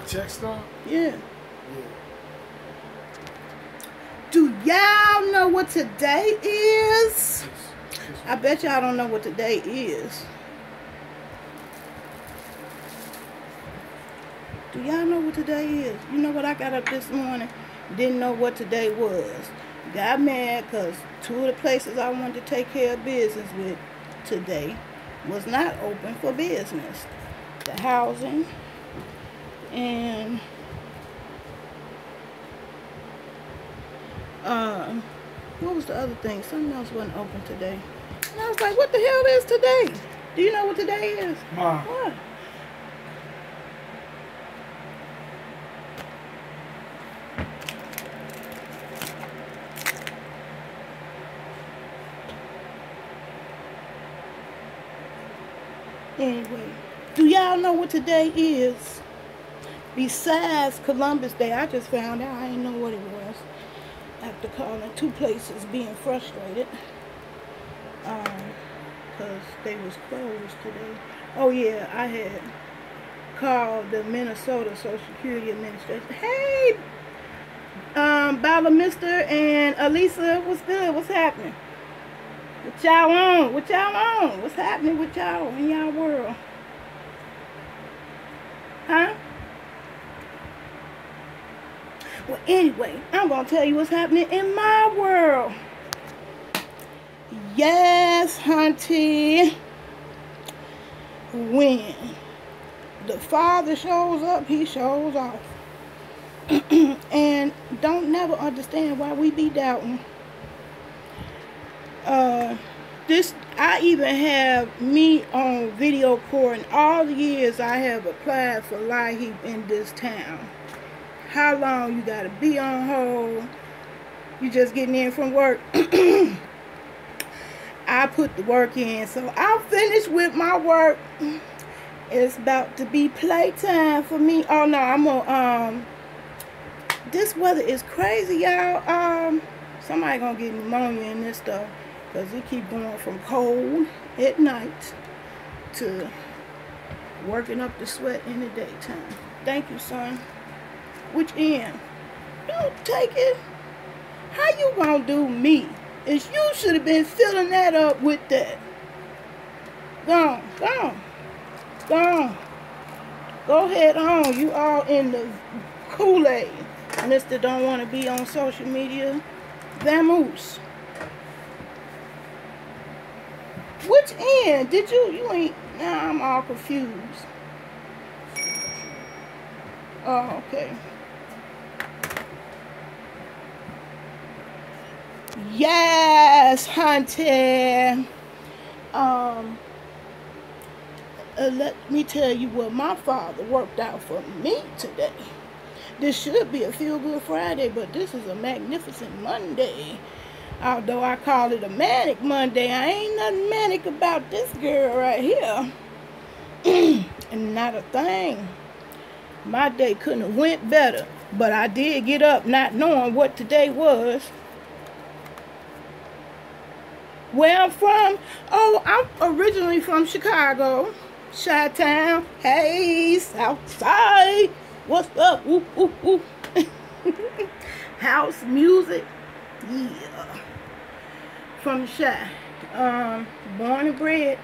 check stub? Yeah. Yeah. Do y'all know what today is? I bet y'all don't know what today is. Do y'all know what today is? You know what, I got up this morning, didn't know what today was. Got mad because 2 of the places I wanted to take care of business with today was not open for business. The housing and what was the other thing? Something else wasn't open today. And I was like, what the hell is today? Do you know what today is? Mom. What? Anyway, do y'all know what today is? Besides Columbus Day, I just found out. I didn't know what it was. After calling 2 places, being frustrated. Because they was closed today. Oh yeah, I had called the Minnesota Social Security Administration. Hey, Bala Mister and Elisa, what's good? What's happening? What y'all on? What y'all on? What's happening with y'all in y'all world? Huh? Well, anyway, I'm going to tell you what's happening in my world. Yes, hunty. When the Father shows up, he shows off. And don't never understand why we be doubting. I even have me on video recording all the years I have applied for LIHEAP in this town. How long you gotta be on hold? You just getting in from work. I put the work in, so I'm finished with my work. It's about to be playtime for me. Oh no, I'm gonna this weather is crazy, y'all. Somebody gonna get pneumonia in this stuff. Because it keep going from cold at night to working up the sweat in the daytime. Thank you, son. Which end? Don't take it. How you gonna do me? Is you should have been filling that up with that. Go on, go on, go on. Go ahead on. You all in the Kool-Aid. Mister don't want to be on social media. Vamoose. Which end? Did you ain't, now I'm all confused. Oh, okay. Yes, hunty. Let me tell you what my Father worked out for me today. This should be a Feel-Good Friday, but this is a magnificent Monday. Although I call it a manic Monday, I ain't nothing manic about this girl right here. And not a thing. My day couldn't have went better. But I did get up not knowing what today was. Where I'm from? Oh, I'm originally from Chicago. Chi-Town. Hey, Southside. What's up? Whoop, whoop, whoop. House music. Yeah. From Chi. Born and bred.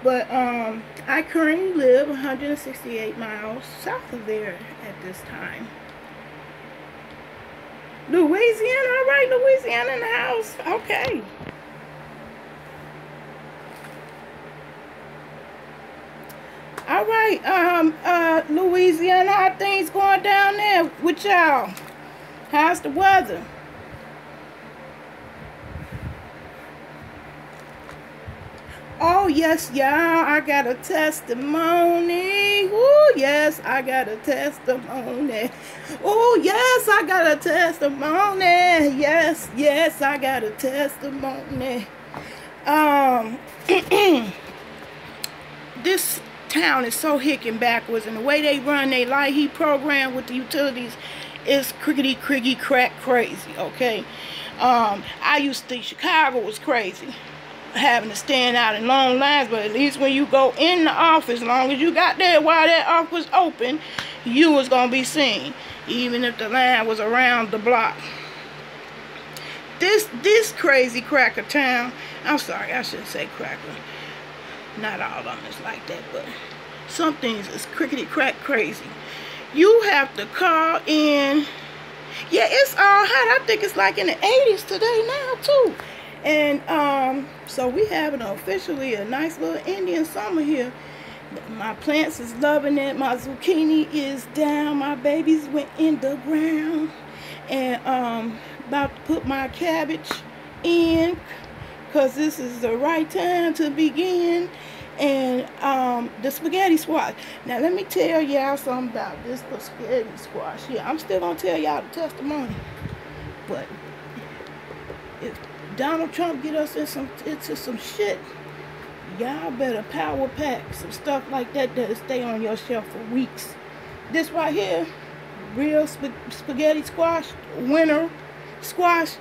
But I currently live 168 miles south of there at this time. Louisiana, all right, Louisiana in the house. Okay. All right, Louisiana, how things going down there with y'all? How's the weather? Oh, yes, y'all, I got a testimony. Oh, yes, I got a testimony. Oh, yes, I got a testimony. Yes, yes, I got a testimony. This town is so hicking backwards, and the way they run their LIHEAP program with the utilities is crickety-cricky crack crazy, okay? I used to think Chicago was crazy. having to stand out in long lines, but at least when you go in the office, as long as you got there while that office was open, you was gonna be seen, even if the line was around the block. This crazy cracker town, I'm sorry, I shouldn't say cracker, not all of them is like that, but some things is crickety crack crazy. You have to call in. Yeah, it's all hot. I think it's like in the 80s today now too. And so we having officially a nice little Indian summer here. My plants is loving it. My zucchini is down. My babies went in the ground. And about to put my cabbage in, because this is the right time to begin. And the spaghetti squash. Now let me tell y'all something about this spaghetti squash. Yeah, I'm still gonna tell y'all the testimony. But if Donald Trump get us into some shit, y'all better power pack some stuff like that that'll stay on your shelf for weeks. This right here, real spaghetti squash, winter squash.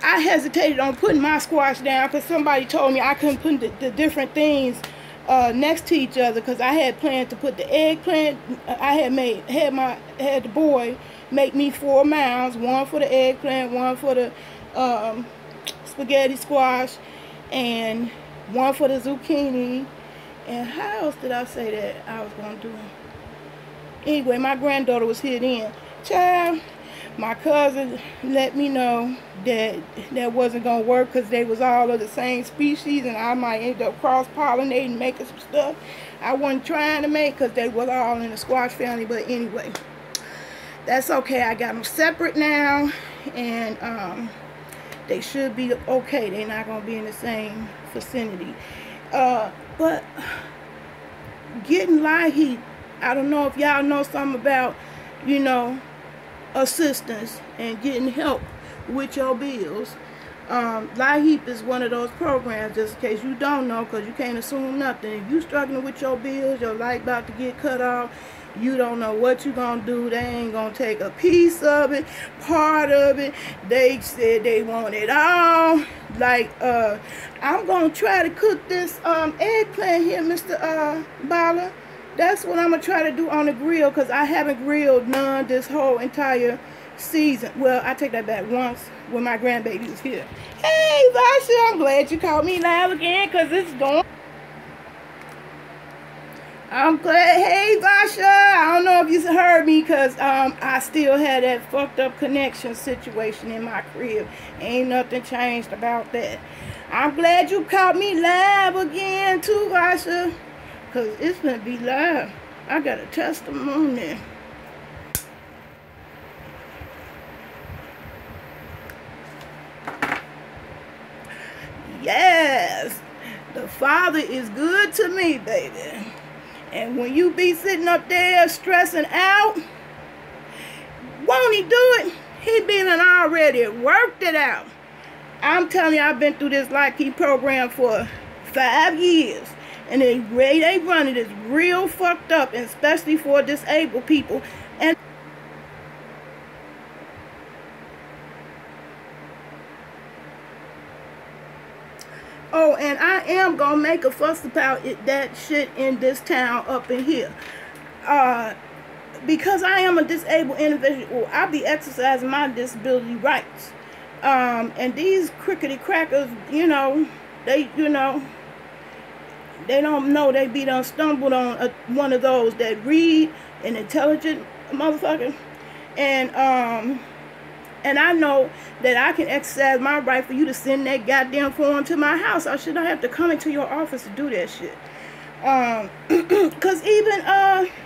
I hesitated on putting my squash down because somebody told me I couldn't put the different things next to each other, because I had planned to put the eggplant. I had the boy make me 4 mounds, one for the eggplant, one for the spaghetti squash, and one for the zucchini. And how else did I say that I was gonna do? Anyway, my granddaughter was here then. Child, my cousin let me know that that wasn't gonna work because they was all of the same species, and I might end up cross-pollinating, making some stuff I wasn't trying to make because they was all in the squash family. But anyway, that's okay. I got them separate now, and they should be okay. They're not gonna be in the same vicinity. But getting light heat, I don't know if y'all know something about, you know, assistance and getting help with your bills. Light Heap is one of those programs, just in case you don't know, because you can't assume nothing. If you struggling with your bills, your light about to get cut off, you don't know what you gonna do. They ain't gonna take a piece of it, part of it. They said they want it all. Like, I'm gonna try to cook this eggplant here, Mr. Bala. That's what I'm gonna try to do on the grill, because I haven't grilled none this whole entire season. Well, I take that back, once when my grandbaby was here. Hey, Vasha, I'm glad you called me live again, because it's going. I'm glad. Hey, Vasha, I don't know if you heard me, because I still had that fucked up connection situation in my crib. Ain't nothing changed about that. I'm glad you caught me live again too, Vasha, because it's going to be live. I got a testimony. Yes, the Father is good to me, baby. And when you be sitting up there stressing out, won't he do it? He been and already worked it out. I'm telling you, I've been through this Light Key program for 5 years. And the way they run it is real fucked up, and especially for disabled people. And oh, and I am gonna make a fuss about that shit in this town up in here. Because I am a disabled individual, I'll be exercising my disability rights. And these crickety crackers, they don't know they be done stumbled on one of those that read, an intelligent motherfucker. And I know that I can exercise my right for you to send that goddamn form to my house. I should not have to come into your office to do that shit. Because even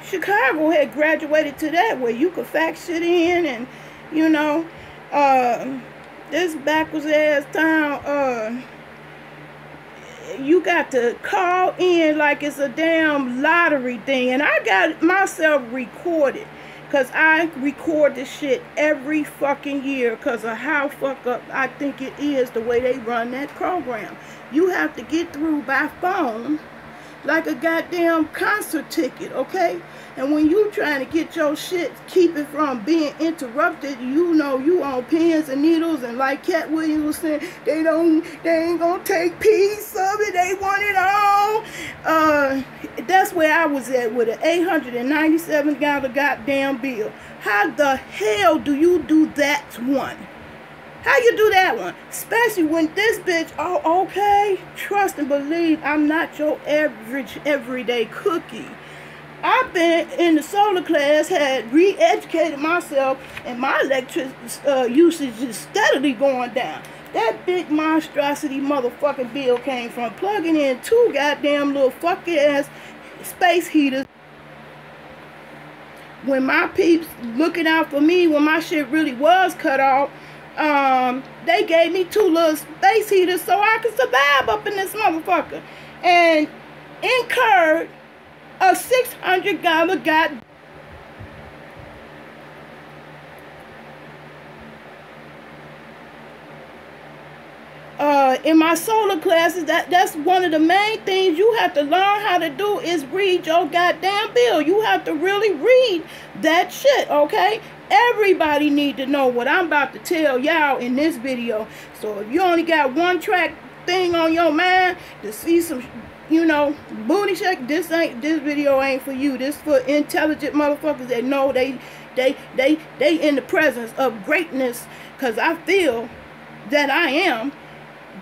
Chicago had graduated to that, where you could fax shit in, and, this backwards ass town, you got to call in like it's a damn lottery thing. And I got myself recorded, because I record this shit every fucking year because of how fucked up I think it is the way they run that program. You have to get through by phone like a goddamn concert ticket, okay? And when you trying to get your shit, keep it from being interrupted, you know you on pins and needles, and like Cat Williams was saying, they ain't gonna take piece of it, they want it all. That's where I was at with an $897 goddamn bill. How the hell do you do that one? How you do that one? Especially when this bitch, oh, okay, trust and believe, I'm not your average everyday cookie. I've been in the solar class, had re-educated myself, and my electric usage is steadily going down. That big monstrosity motherfucking bill came from plugging in 2 goddamn little fucking ass space heaters. When my peeps looking out for me, when my shit really was cut off, they gave me 2 little space heaters so I could survive up in this motherfucker, and incurred a $600 god. In my solar classes, that's one of the main things you have to learn how to do is read your goddamn bill. You have to really read that shit, okay? Everybody need to know what I'm about to tell y'all in this video. So if you only got one track thing on your mind to see some, you know, booty shake, this video ain't for you. This for intelligent motherfuckers that know they in the presence of greatness, because I feel that I am,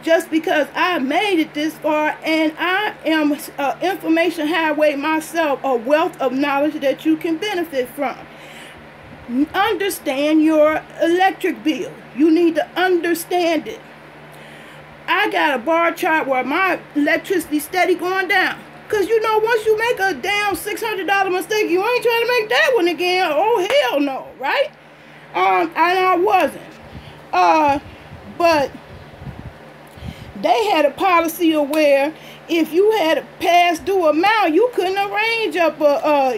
just because I made it this far, and I am an information highway myself, a wealth of knowledge that you can benefit from. Understand your electric bill. You need to understand it. I got a bar chart where my electricity steady going down. Because, you know, once you make a damn $600 mistake, you ain't trying to make that one again. Oh, hell no, right? And I wasn't. But they had a policy of where if you had a past due amount, you couldn't arrange up a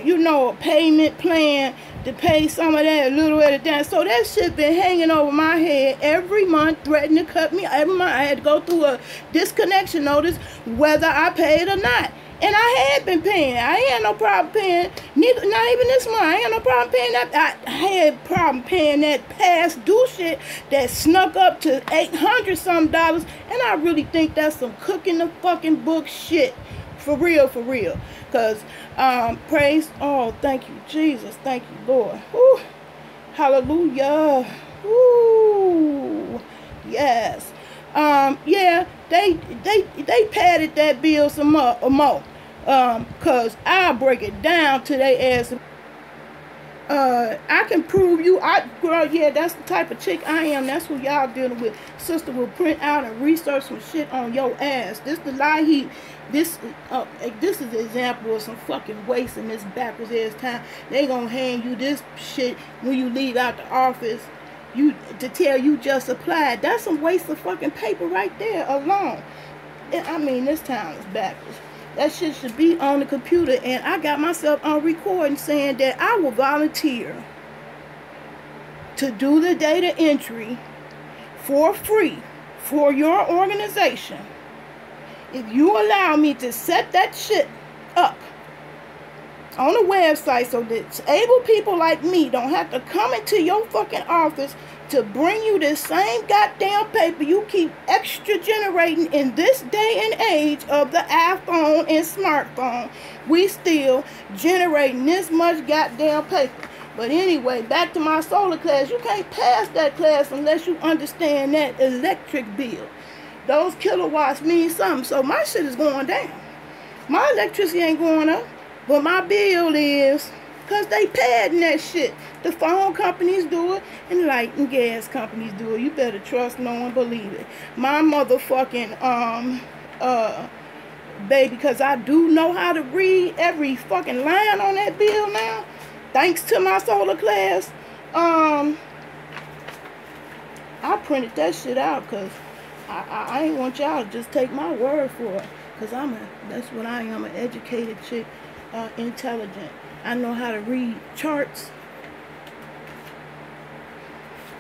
payment plan to pay some of that a little at a time. So that shit been hanging over my head every month, threatening to cut me. Every month I had to go through a disconnection notice whether I paid or not. And I had been paying. I ain't had no problem paying. Not even this month. I ain't had no problem paying that. I had problem paying that past due shit that snuck up to $800 some. And I really think that's some cooking the fucking book shit. For real, for real. Because, praise, oh, thank you, Jesus. Thank you, Lord. Woo. Hallelujah. Woo. Yes. Yeah, they padded that bill some more. Cause I'll break it down to they ass. I can prove you. Girl, yeah, that's the type of chick I am. That's who y'all dealing with. Sister will print out and research some shit on your ass. This the lie he. This is an example of some fucking waste in this backwards ass time. They gonna hand you this shit when you leave out the office. To tell you just applied. That's some waste of fucking paper right there alone. I mean, this town is backwards. That shit should be on the computer. And I got myself on recording saying that I will volunteer to do the data entry for free for your organization if you allow me to set that shit up on a website so that able people like me don't have to come into your fucking office to bring you this same goddamn paper you keep extra generating in this day and age of the iPhone and smartphone. We still generating this much goddamn paper. But anyway, back to my solar class. You can't pass that class unless you understand that electric bill. Those kilowatts mean something. So my shit is going down. My electricity ain't going up. But my bill is, because they padding that shit. The phone companies do it, and light and gas companies do it. You better trust no one, believe it. My motherfucking, baby, because I do know how to read every fucking line on that bill now. Thanks to my solar class. I printed that shit out, because I ain't want y'all to just take my word for it. Because that's what I am, an educated chick. Intelligent. I know how to read charts.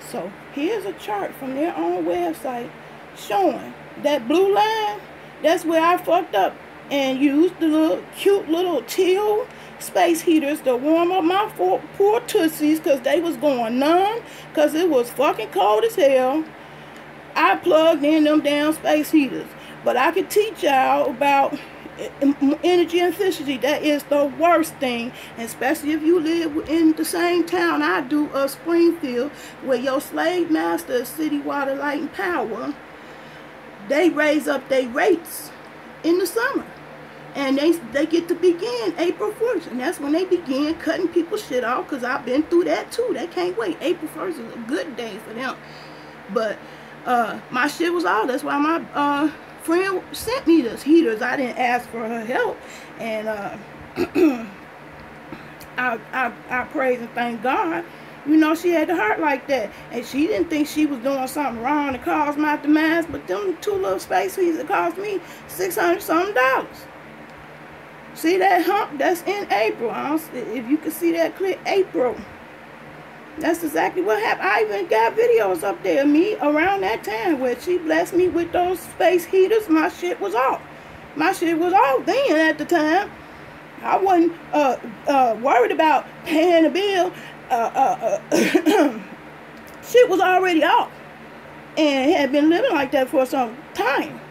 So here's a chart from their own website showing that blue line. That's where I fucked up and used the little cute little teal space heaters to warm up my poor tussies because they was going numb because it was fucking cold as hell. I plugged in them damn space heaters. But I could teach y'all about energy efficiency. That is the worst thing, especially if you live in the same town I do of Springfield, where your slave master is City Water, Light, and Power. They raise up their rates in the summer. And they get to begin April 1st. And that's when they begin cutting people's shit off, because I've been through that too. They can't wait. April 1st is a good day for them. But my shit was off. That's why my friend sent me those heaters. I didn't ask for her help. And I praise and thank God. You know, she had the heart like that. And she didn't think she was doing something wrong to cause my demise. But them two little space heaters cost me $600-something. See that hump? That's in April. If you can see that clear, April. That's exactly what happened. I even got videos up there of me around that time where she blessed me with those space heaters. My shit was off. My shit was off then at the time. I wasn't worried about paying the bill. Shit was already off. And had been living like that for some time.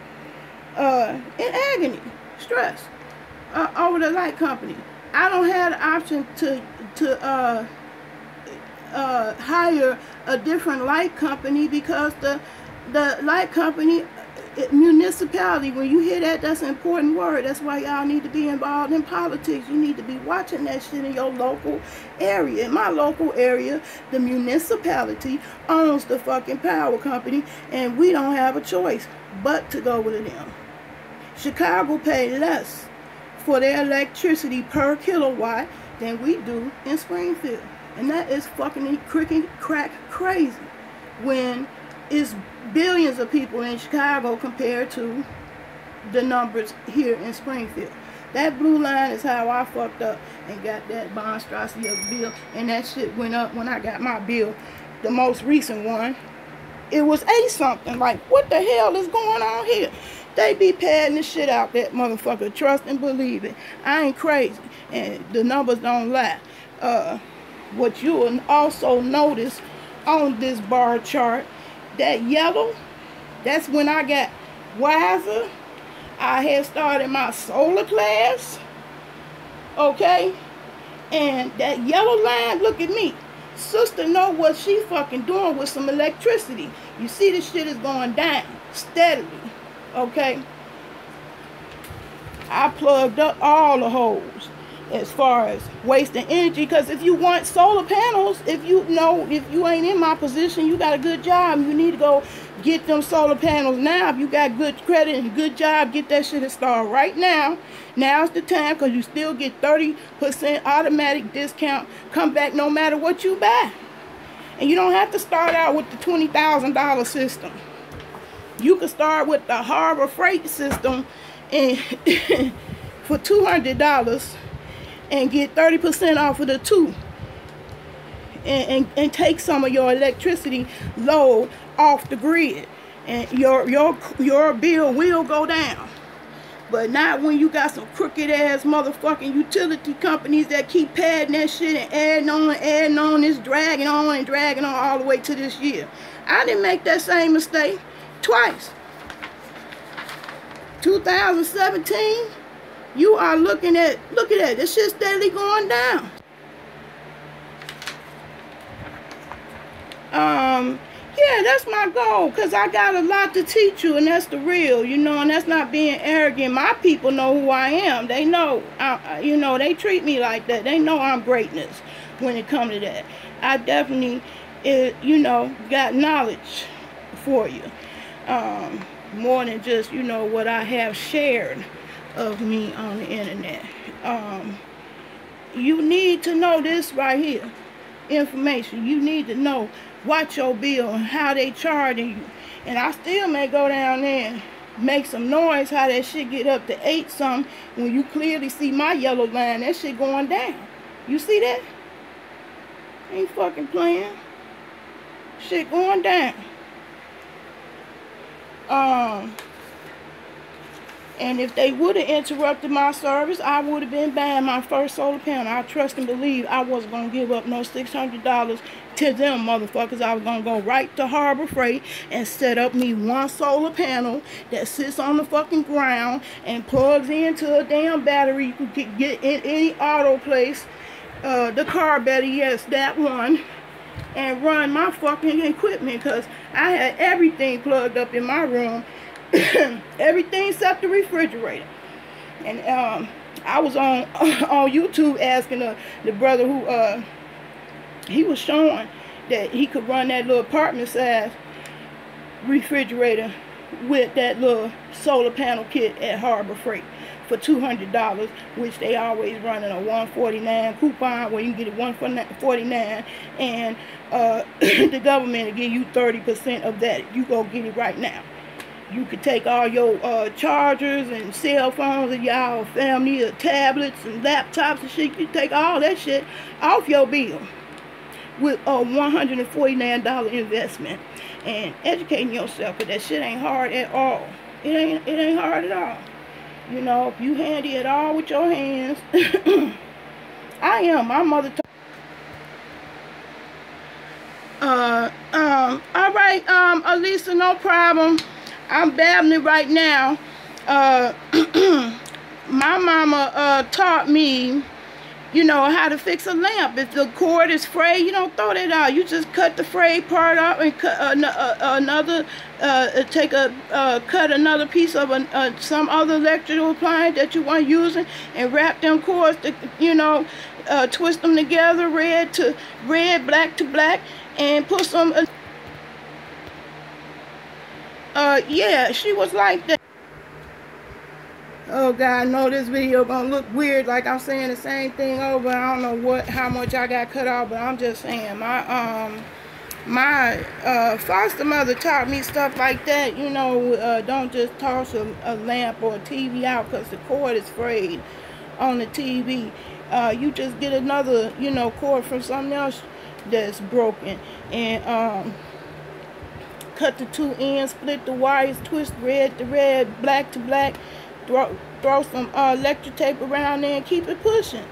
In agony. Stress. Over the light company. I don't have the option to hire a different light company, because the light company, municipality, when you hear that, that's an important word. That's why y'all need to be involved in politics. You need to be watching that shit in your local area. In my local area, the municipality owns the fucking power company, and we don't have a choice but to go with them. Chicago paid less for their electricity per kilowatt than we do in Springfield. And that is fucking crack crazy when it's billions of people in Chicago compared to the numbers here in Springfield. That blue line is how I fucked up and got that monstrosity of bill. And that shit went up when I got my bill, the most recent one. It was $8-something. Like, what the hell is going on here? They be padding the shit out that motherfucker. Trust and believe it. I ain't crazy. And the numbers don't lie. What you will also notice on this bar chart, that yellow, that's when I got wiser. I had started my solar class. Okay? And that yellow line, look at me. Sister know what she fucking doing with some electricity. You see this shit is going down steadily. Okay? I plugged up all the holes as far as wasting energy, because if you want solar panels, if you ain't in my position, you got a good job, you need to go get them solar panels now. If you got good credit and good job, get that shit installed right now. Now's the time, because you still get 30% automatic discount. Come back no matter what you buy. And you don't have to start out with the $20,000 system. You can start with the Harbor Freight system and for $200 and get 30% off of the two. And take some of your electricity load off the grid. And your bill will go down. But not when you got some crooked ass motherfucking utility companies that keep padding that shit and adding on, it's dragging on all the way to this year. I didn't make that same mistake twice. 2017, you are look at that, this shit's steadily going down. Yeah, that's my goal, because I got a lot to teach you, and that's the real, you know, and that's not being arrogant. My people know who I am. They know, you know, they treat me like that. They know I'm greatness when it comes to that. I definitely, you know, got knowledge for you. More than just, you know, what I have shared of me on the internet. You need to know this right here. Information. You need to know. Watch your bill and how they charging you. And I still may go down there and make some noise how that shit get up to 8-something when you clearly see my yellow line. That shit going down. You see that? Ain't fucking playing. Shit going down. And if they would have interrupted my service, I would have been buying my first solar panel. I trust and believe I wasn't going to give up no $600 to them motherfuckers. I was going to go right to Harbor Freight and set up me one solar panel that sits on the fucking ground and plugs into a damn battery. You could get in any auto place, the car better, yes, that one, and run my fucking equipment, because I had everything plugged up in my room. Everything except the refrigerator. And I was on YouTube asking the brother who he was showing that he could run that little apartment size refrigerator with that little solar panel kit at Harbor Freight for $200, which they always running a $149 coupon where you can get it $149, and the government will give you 30% of that. You go get it right now. You could take all your chargers and cell phones and y'all family, tablets and laptops and shit. You take all that shit off your bill with a $149 investment, and educating yourself, because that shit ain't hard at all. It ain't hard at all. You know, if you handy at all with your hands. I am. My mother all right, Elisa, no problem. I'm babbling right now. My mama taught me, you know, how to fix a lamp. If the cord is frayed, you don't throw that out. You just cut the frayed part off and cut another, cut another piece of some other electrical appliance that you want using, and wrap them cords to, you know, twist them together, red to red, black to black, and put some. Yeah, she was like that. Oh God, I know this video gonna look weird, like I'm saying the same thing over. I don't know how much I got cut off, but I'm just saying my foster mother taught me stuff like that. You know, don't just toss a lamp or a TV out because the cord is frayed on the TV. You just get another, you know, cord from something else that's broken, and cut the two ends, split the wires, twist red to red, black to black, throw some electric tape around there and keep it pushing.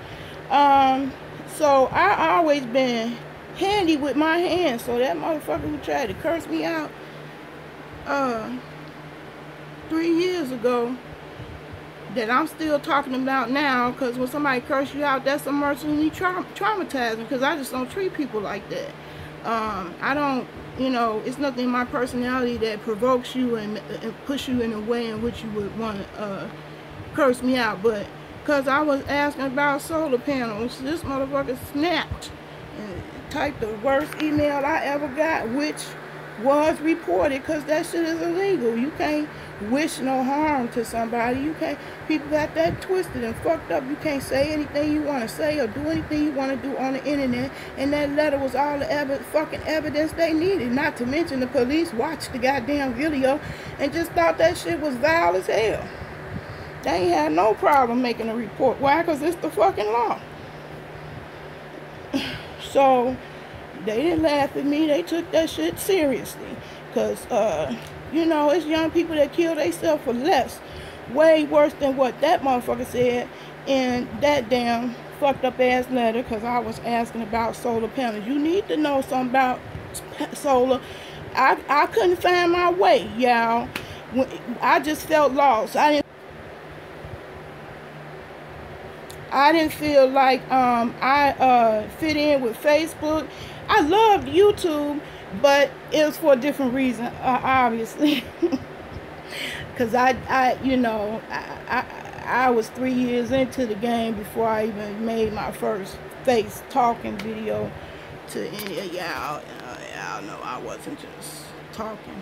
So I always been handy with my hands. So that motherfucker who tried to curse me out 3 years ago, that I'm still talking about now, because when somebody curse you out, that's emotionally traumatizing, because I just don't treat people like that. I don't, you know, it's nothing in my personality that provokes you and push you in a way in which you would want to curse me out. But because I was asking about solar panels, this motherfucker snapped and typed the worst email I ever got, which was reported, because that shit is illegal. You can't wish no harm to somebody. You can't, people got that twisted and fucked up. You can't say anything you want to say or do anything you want to do on the internet. And that letter was all the fucking evidence they needed. Not to mention the police watched the goddamn video and just thought that shit was vile as hell. They ain't had no problem making a report. Why? Because it's the fucking law. So they didn't laugh at me. They took that shit seriously. Because, you know, it's young people that kill themselves for less. Way worse than what that motherfucker said in that damn fucked up ass letter, because I was asking about solar panels. You need to know something about solar. I couldn't find my way, y'all. I just felt lost. I didn't feel like I fit in with Facebook. I loved YouTube, but it was for a different reason, obviously. Because I was 3 years into the game before I even made my first face talking video to any of y'all. Y'all know I wasn't just talking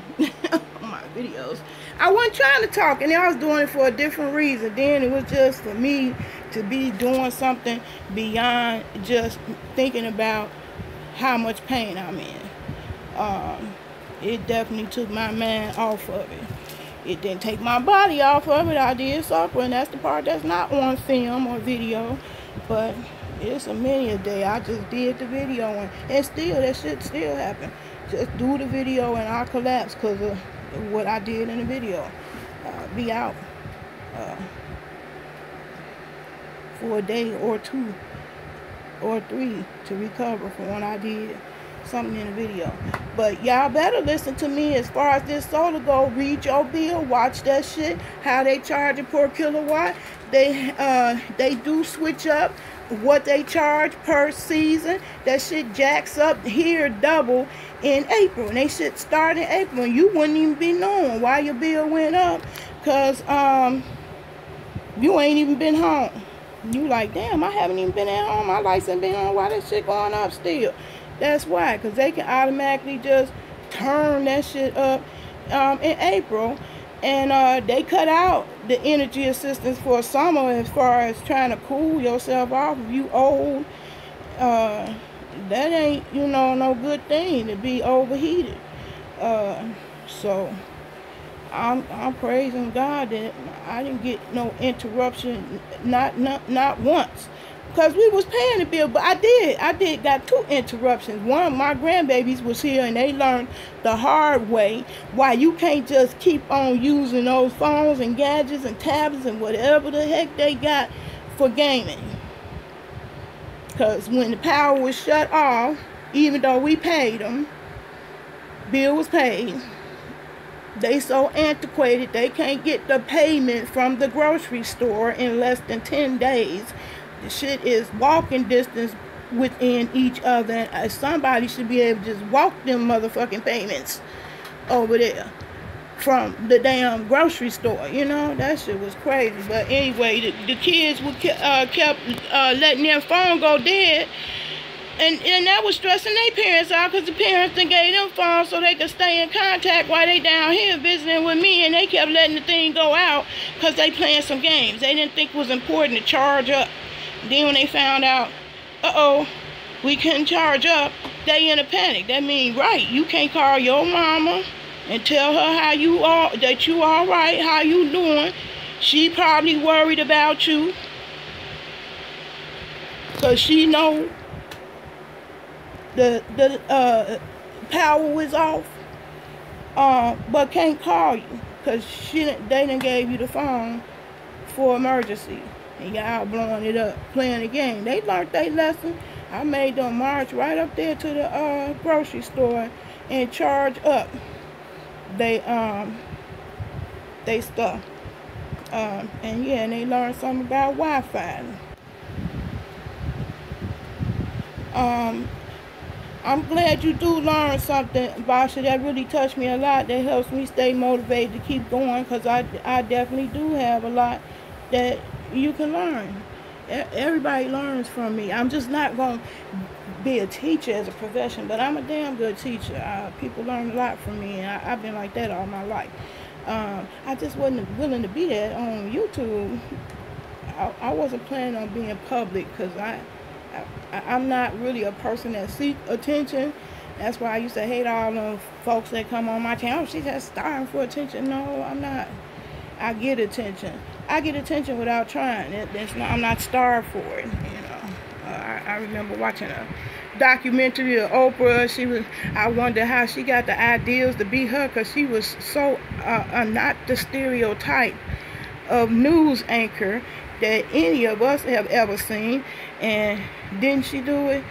on my videos. I wasn't trying to talk, and I was doing it for a different reason. Then it was just for me to be doing something beyond just thinking about how much pain I'm in. It definitely took my mind off of it. It didn't take my body off of it. I did suffer, and that's the part that's not on film or video. But it's a many a day. I just did the video, and still, that shit still happened. Just do the video, and I collapse because of what I did in the video. Be out. uh, for a day or 2 or 3 to recover from when I did something in the video. But y'all better listen to me as far as this solar go. Read your bill, watch that shit, how they charge it per kilowatt. They do switch up what they charge per season. That shit jacks up here double in April, and they should start in April, and you wouldn't even be knowing why your bill went up, because you ain't even been home. You like, damn, I haven't even been at home, my lights ain't been on, why that shit going up still? That's why, because they can automatically just turn that shit up in April. And they cut out the energy assistance for summer as far as trying to cool yourself off. If you old, that ain't, you know, no good thing to be overheated. So I'm praising God that I didn't get no interruption, not once. Because we was paying the bill, but I did got 2 interruptions. One of my grandbabies was here, and they learned the hard way why you can't just keep on using those phones and gadgets and tablets and whatever the heck they got for gaming. Because when the power was shut off, even though we paid them, bill was paid, they so antiquated they can't get the payment from the grocery store in less than 10 days. The shit is walking distance within each other. And somebody should be able to just walk them motherfucking payments over there from the damn grocery store. You know, that shit was crazy. But anyway, the kids kept letting their phone go dead. And that was stressing their parents out, because the parents done gave them phones so they could stay in contact while they down here visiting with me, and they kept letting the thing go out because they playing some games. They didn't think it was important to charge up. Then when they found out, we couldn't charge up, they in a panic. That means, right, you can't call your mama and tell her how you are, that you all right, how you doing. She probably worried about you because she know the power was off, but can't call you because they done gave you the phone for emergency. And y'all blowing it up, playing the game. They learned their lesson. I made them march right up there to the grocery store and charge up they stuff. And yeah, and they learned something about Wi-Fi. I'm glad you do learn something, Basha. That really touched me a lot. That helps me stay motivated to keep going, because I definitely do have a lot that you can learn. Everybody learns from me. I'm just not going to be a teacher as a profession, but I'm a damn good teacher. People learn a lot from me, and I've been like that all my life. I just wasn't willing to be that on YouTube. I wasn't planning on being public, because I'm not really a person that seek attention. That's why I used to hate all the folks that come on my channel. Oh, she's just starving for attention. No, I'm not. I get attention. I get attention without trying. I'm not starved for it. You know. I remember watching a documentary of Oprah. I wonder how she got the ideas to be her, because she was so not the stereotype of news anchor that any of us have ever seen. And didn't she do it?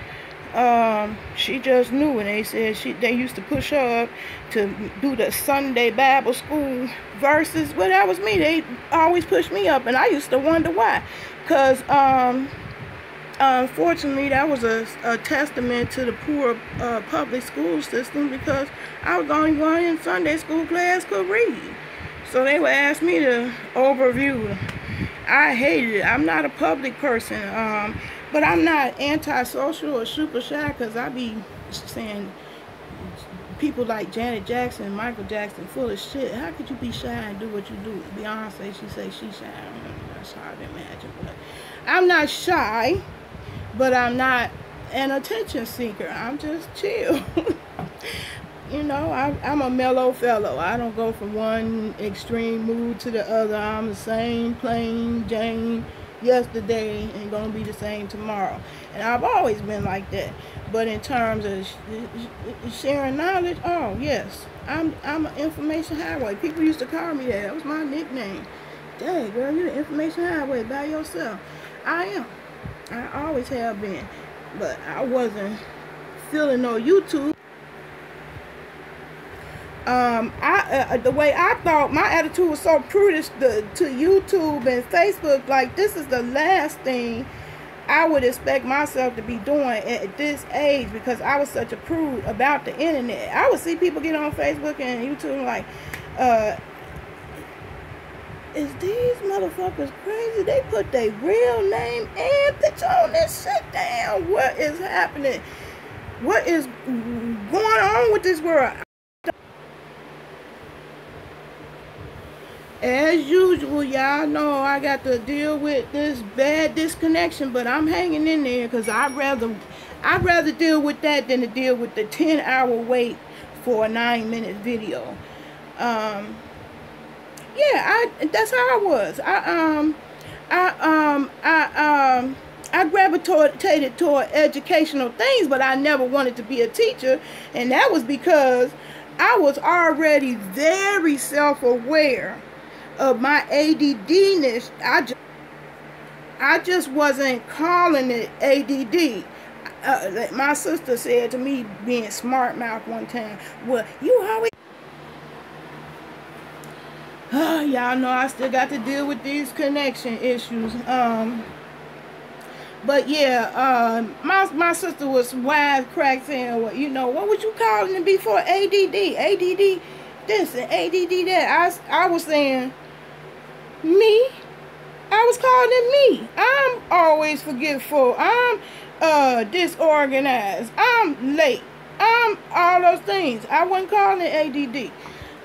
She just knew, and they said they used to push her up to do the Sunday Bible school verses. Well, that was me. They always pushed me up, and I used to wonder why. Because unfortunately, that was a testament to the poor public school system, because I was the only one in Sunday school class could read. So they would ask me to overview. I hated it. I'm not a public person. But I'm not antisocial or super shy, because I be saying people like Janet Jackson and Michael Jackson full of shit. How could you be shy and do what you do? Beyonce, she say she's shy. That's hard to imagine. But I'm not shy, but I'm not an attention seeker. I'm just chill. You know, I'm a mellow fellow. I don't go from one extreme mood to the other. I'm the same plain Jane yesterday and gonna be the same tomorrow, and I've always been like that. But in terms of sharing knowledge, oh yes, I'm an information highway. People used to call me that. That was my nickname. dang, girl, you the information highway by yourself. I am. I always have been. But I wasn't feeling no YouTube. The way I thought, my attitude was so prudish to YouTube and Facebook. Like, this is the last thing I would expect myself to be doing at this age, because I was such a prude about the internet. I would see people get on Facebook and YouTube like, is these motherfuckers crazy? They put their real name and picture on this shit. Damn, what is happening? What is going on with this world? As usual, y'all know I got to deal with this bad disconnection, but I'm hanging in there because I'd rather deal with that than to deal with the 10-hour wait for a 9-minute video. Yeah, that's how I was. I gravitated toward educational things, but I never wanted to be a teacher, and that was because I was already very self-aware of my ADD-ness. I just wasn't calling it ADD. My sister said to me, being smart mouth one time, well, you always... y'all know I still got to deal with these connection issues. But yeah, my sister was wisecrack saying, well, you know, what would you calling it before? ADD this and ADD that. I was saying, me? I was calling it me. I'm always forgetful. I'm disorganized. I'm late. I'm all those things. I wasn't calling it ADD.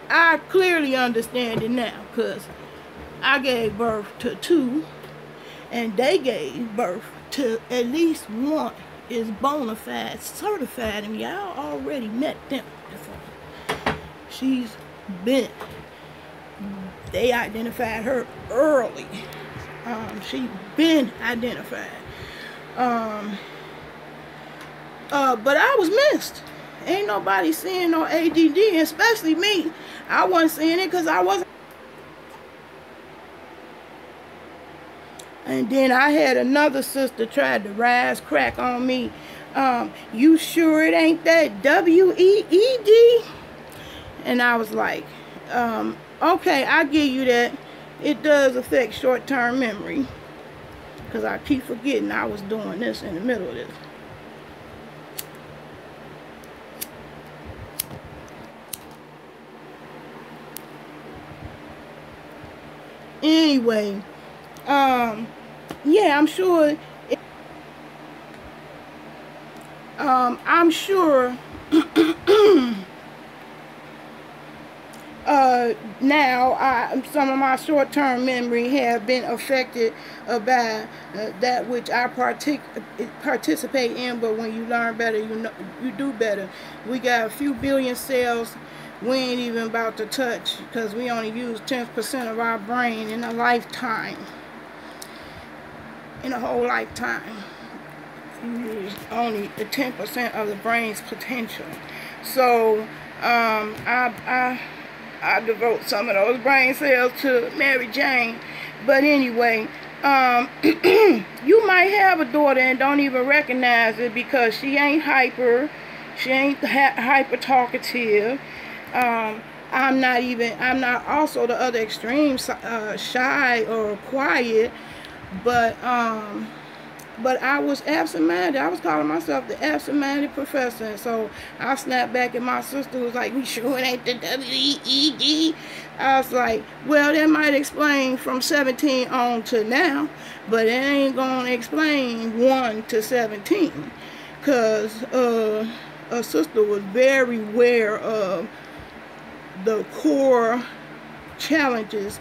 I clearly understand it now, because I gave birth to 2, and they gave birth to at least 1 is bona fide certified, and y'all already met them before. She's been... They identified her early. She been identified. But I was missed. Ain't nobody seeing no ADD, especially me. I wasn't seeing it because I wasn't. And then I had another sister try to rise crack on me. You sure it ain't that WEED? And I was like, okay, I give you that. It does affect short-term memory, because I keep forgetting I was doing this in the middle of this. Anyway, yeah, I'm sure. I'm sure. Now, some of my short-term memory have been affected by that which I participate in. But when you learn better, you do better. We got a few billion cells we ain't even about to touch, because we only use 10% of our brain in a lifetime. In a whole lifetime, you use only the 10% of the brain's potential. So I devote some of those brain cells to Mary Jane. But anyway, you might have a daughter and don't even recognize it because she ain't hyper, she ain't hyper talkative. I'm not also the other extreme, shy or quiet, but I was absent-minded. I was calling myself the absent-minded professor. And so I snapped back at my sister, who was like, "We sure it ain't the WEED?" I was like, well, that might explain from 17 on to now, but it ain't gonna explain 1 to 17, because a sister was very aware of the core challenges,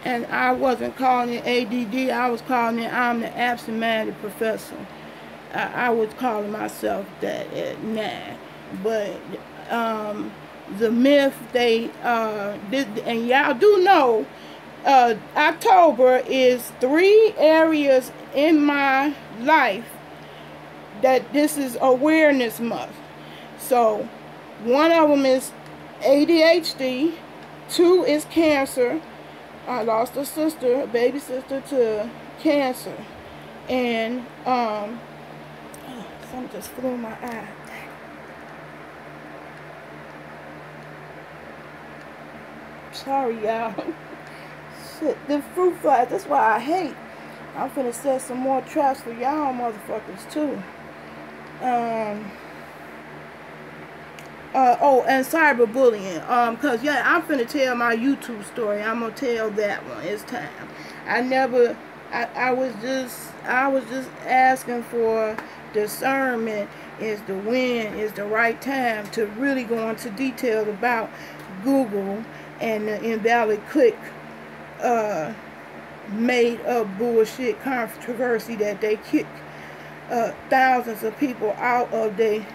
and I wasn't calling it ADD. I was calling it, I'm the absent-minded professor. I was calling myself that at 9. But the myth, and y'all do know, October is 3 areas in my life that this is awareness month. So one of them is ADHD, 2 is cancer. I lost a sister, a baby sister, to cancer. And something just flew in my eye. Sorry, y'all. Shit, the fruit flies. That's why I hate. I'm finna set some more traps for y'all motherfuckers too. Oh, and cyberbullying. Cause yeah, I'm finna tell my YouTube story. I'm gonna tell that one. It's time. I was just asking for discernment is the when is the right time to really go into details about Google and the invalid click made up bullshit controversy that they kicked thousands of people out of their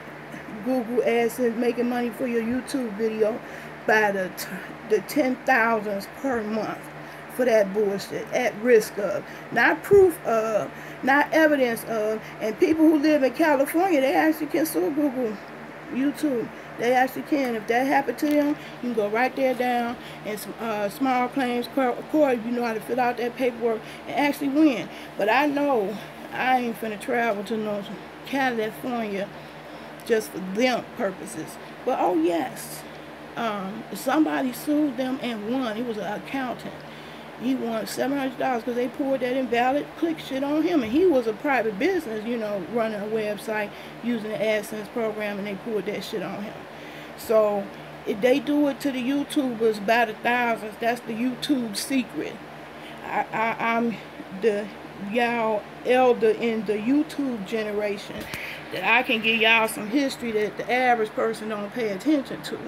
Google AdSense, making money for your YouTube video by the 10,000s per month for that bullshit, at risk of, not proof of, not evidence of. And people who live in California, they actually can sue Google, YouTube. They actually can. If that happened to them, you can go right there down and small claims court. You know how to fill out that paperwork and actually win. But I know I ain't finna travel to no California just for them purposes. But oh yes, somebody sued them and won. He was an accountant. He won $700 because they poured that invalid click shit on him. And he was a private business, you know, running a website using the AdSense program, and they poured that shit on him. So if they do it to the YouTubers by the thousands, that's the YouTube secret. I'm the y'all elder in the YouTube generation that I can give y'all some history that the average person don't pay attention to.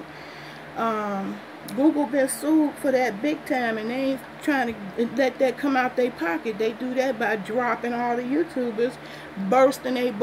Google been sued for that big time, and they ain't trying to let that come out their pocket. They do that by dropping all the YouTubers, bursting their